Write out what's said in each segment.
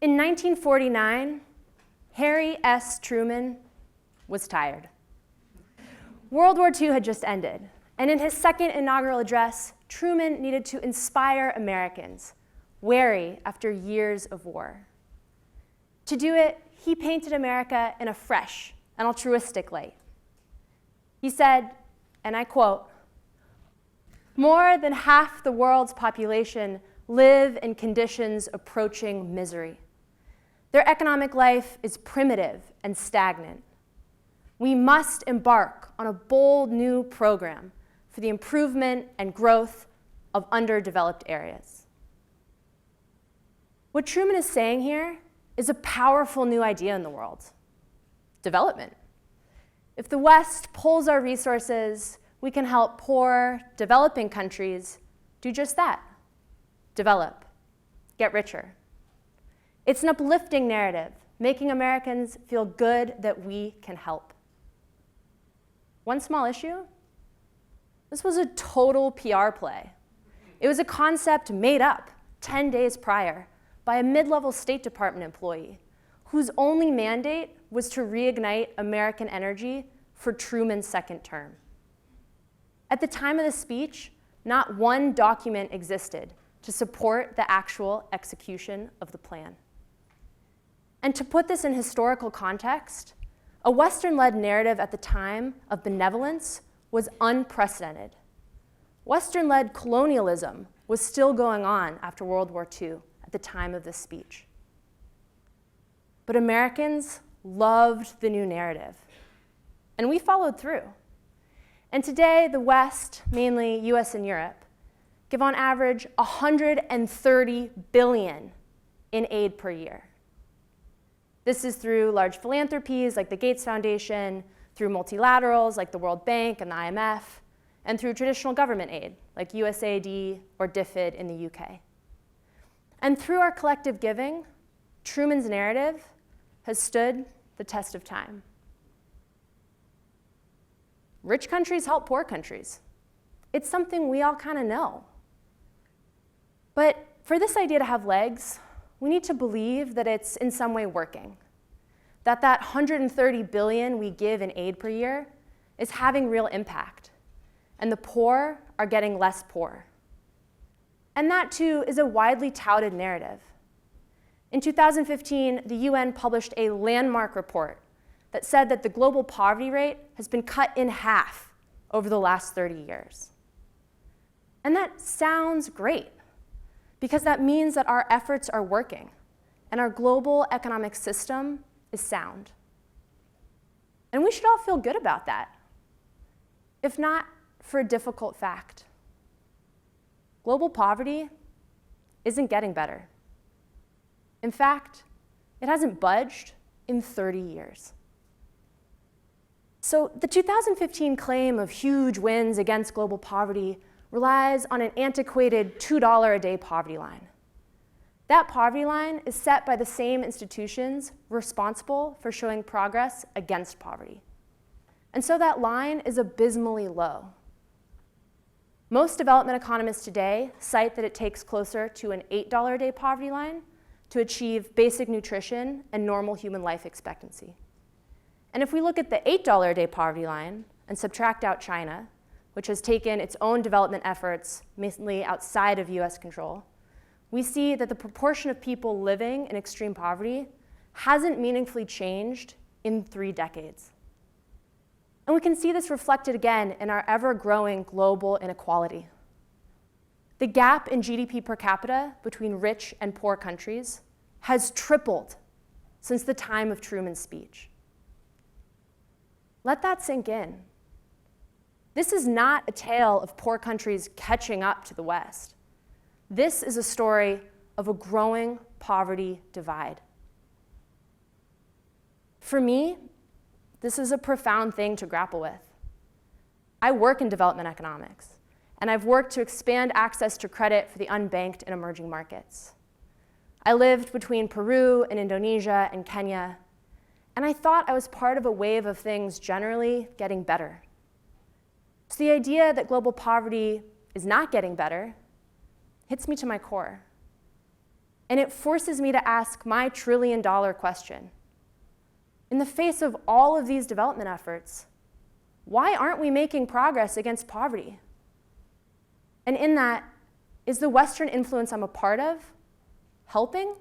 In 1949, Harry S. Truman was tired. World War II had just ended, and in his second inaugural address, Truman needed to inspire Americans, weary after years of war. To do it, he painted America in a fresh and altruistic light. He said, and I quote, "More than half the world's population live in conditions approaching misery. Their economic life is primitive and stagnant. We must embark on a bold new program for the improvement and growth of underdeveloped areas." What Truman is saying here is a powerful new idea in the world: development. If the West pools our resources, we can help poor, developing countries do just that: develop, get richer. It's an uplifting narrative, making Americans feel good that we can help. One small issue: this was a total PR play. It was a concept made up 10 days prior by a mid-level State Department employee whose only mandate was to reignite American energy for Truman's second term. At the time of the speech, not one document existed to support the actual execution of the plan. And to put this in historical context, a Western-led narrative at the time of benevolence was unprecedented. Western-led colonialism was still going on after World War II at the time of this speech. But Americans loved the new narrative, and we followed through. And today, the West, mainly US and Europe, give on average $130 billion in aid per year. This is through large philanthropies like the Gates Foundation, through multilaterals like the World Bank and the IMF, and through traditional government aid like USAID or DFID in the UK. And through our collective giving, Truman's narrative has stood the test of time. Rich countries help poor countries. It's something we all kind of know. But for this idea to have legs, we need to believe that it's in some way working, that $130 billion we give in aid per year is having real impact, and the poor are getting less poor. And that, too, is a widely touted narrative. In 2015, the UN published a landmark report that said that the global poverty rate has been cut in half over the last 30 years. And that sounds great, because that means that our efforts are working and our global economic system is sound. And we should all feel good about that, if not for a difficult fact. Global poverty isn't getting better. In fact, it hasn't budged in 30 years. So the 2015 claim of huge wins against global poverty relies on an antiquated $2 a day poverty line. That poverty line is set by the same institutions responsible for showing progress against poverty. And so that line is abysmally low. Most development economists today cite that it takes closer to an $8 a day poverty line to achieve basic nutrition and normal human life expectancy. And if we look at the $8 a day poverty line and subtract out China, which has taken its own development efforts mainly outside of US control, we see that the proportion of people living in extreme poverty hasn't meaningfully changed in 3 decades. And we can see this reflected again in our ever-growing global inequality. The gap in GDP per capita between rich and poor countries has tripled since the time of Truman's speech. Let that sink in. This is not a tale of poor countries catching up to the West. This is a story of a growing poverty divide. For me, this is a profound thing to grapple with. I work in development economics, and I've worked to expand access to credit for the unbanked in emerging markets. I lived between Peru and Indonesia and Kenya, and I thought I was part of a wave of things generally getting better. So the idea that global poverty is not getting better hits me to my core. And it forces me to ask my trillion-dollar question. In the face of all of these development efforts, why aren't we making progress against poverty? And in that, is the Western influence I'm a part of helping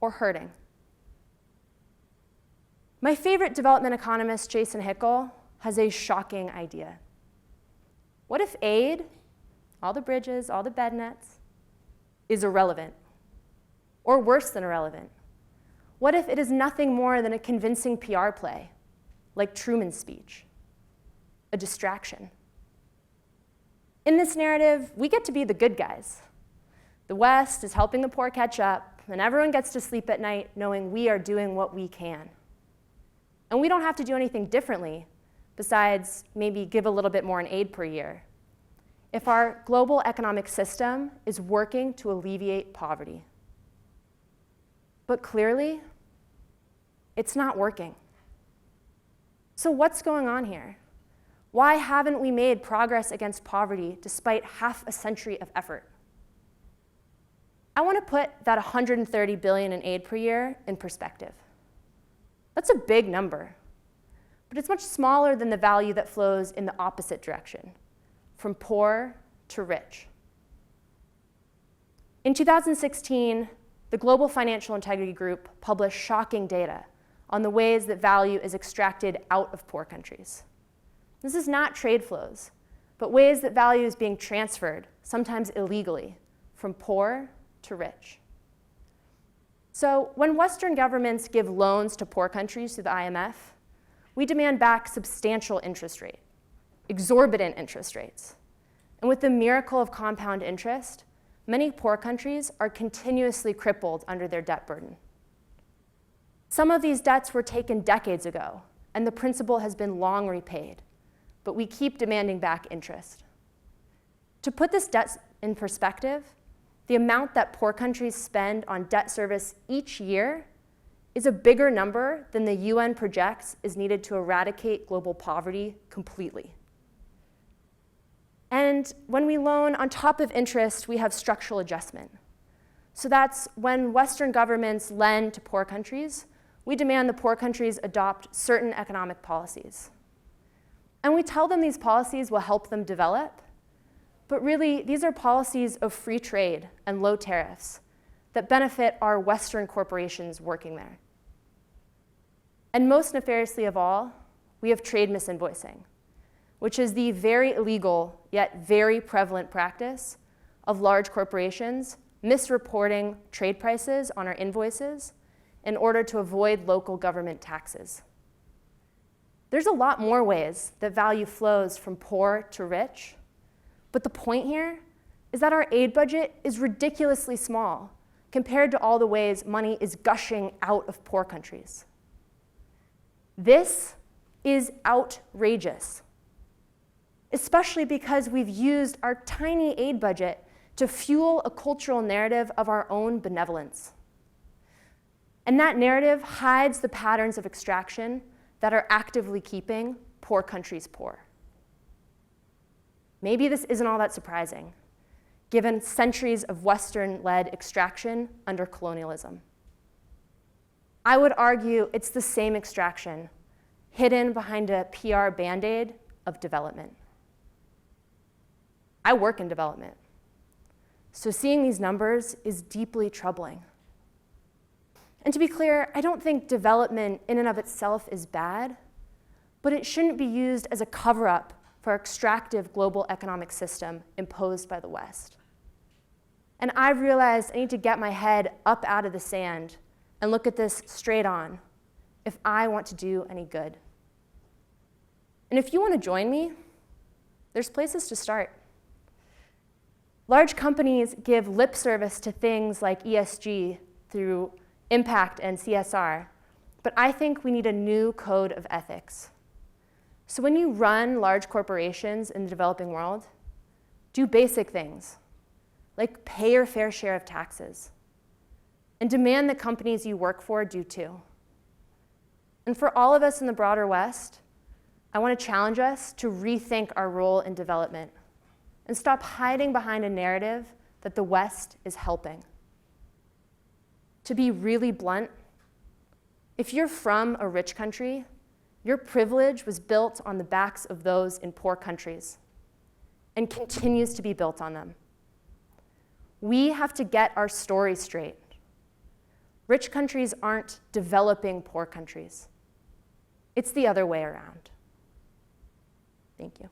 or hurting? My favorite development economist, Jason Hickel, has a shocking idea. What if aid, all the bridges, all the bed nets, is irrelevant? Or worse than irrelevant? What if it is nothing more than a convincing PR play, like Trumans Speech, a distraction? In this narrative, we get to be the good guys. The West is helping the poor catch up, and everyone gets to sleep at night knowing we are doing what we can. And we don't have to do anything differently, besides maybe give a little bit more in aid per year, if our global economic system is working to alleviate poverty. But clearly, it's not working. So what's going on here? Why haven't we made progress against poverty despite half a century of effort? I want to put that $130 billion in aid per year in perspective. That's a big number, but it's much smaller than the value that flows in the opposite direction, from poor to rich. In 2016, the Global Financial Integrity Group published shocking data on the ways that value is extracted out of poor countries. This is not trade flows, but ways that value is being transferred, sometimes illegally, from poor to rich. So when Western governments give loans to poor countries through the IMF, we demand back substantial interest rate, exorbitant interest rates. And with the miracle of compound interest, many poor countries are continuously crippled under their debt burden. Some of these debts were taken decades ago, and the principal has been long repaid, but we keep demanding back interest. To put this debt in perspective, the amount that poor countries spend on debt service each year is a bigger number than the UN projects is needed to eradicate global poverty completely. And when we loan, on top of interest, we have structural adjustment. So that's when Western governments lend to poor countries, we demand the poor countries adopt certain economic policies. And we tell them these policies will help them develop, but really, these are policies of free trade and low tariffs that benefit our Western corporations working there. And most nefariously of all, we have trade misinvoicing, which is the very illegal yet very prevalent practice of large corporations misreporting trade prices on our invoices in order to avoid local government taxes. There's a lot more ways that value flows from poor to rich, but the point here is that our aid budget is ridiculously small compared to all the ways money is gushing out of poor countries. This is outrageous, especially because we've used our tiny aid budget to fuel a cultural narrative of our own benevolence. And that narrative hides the patterns of extraction that are actively keeping poor countries poor. Maybe this isn't all that surprising, given centuries of Western-led extraction under colonialism. I would argue it's the same extraction, hidden behind a PR band-aid of development. I work in development, so seeing these numbers is deeply troubling. And to be clear, I don't think development in and of itself is bad, but it shouldn't be used as a cover-up for our extractive global economic system imposed by the West. And I've realized I need to get my head up out of the sand and look at this straight on if I want to do any good. And if you want to join me, there's places to start. Large companies give lip service to things like ESG through impact and CSR, but I think we need a new code of ethics. So when you run large corporations in the developing world, do basic things, like pay your fair share of taxes, and demand the companies you work for do too. And for all of us in the broader West, I want to challenge us to rethink our role in development and stop hiding behind a narrative that the West is helping. To be really blunt, if you're from a rich country, your privilege was built on the backs of those in poor countries and continues to be built on them. We have to get our story straight. Rich countries aren't developing poor countries. It's the other way around. Thank you.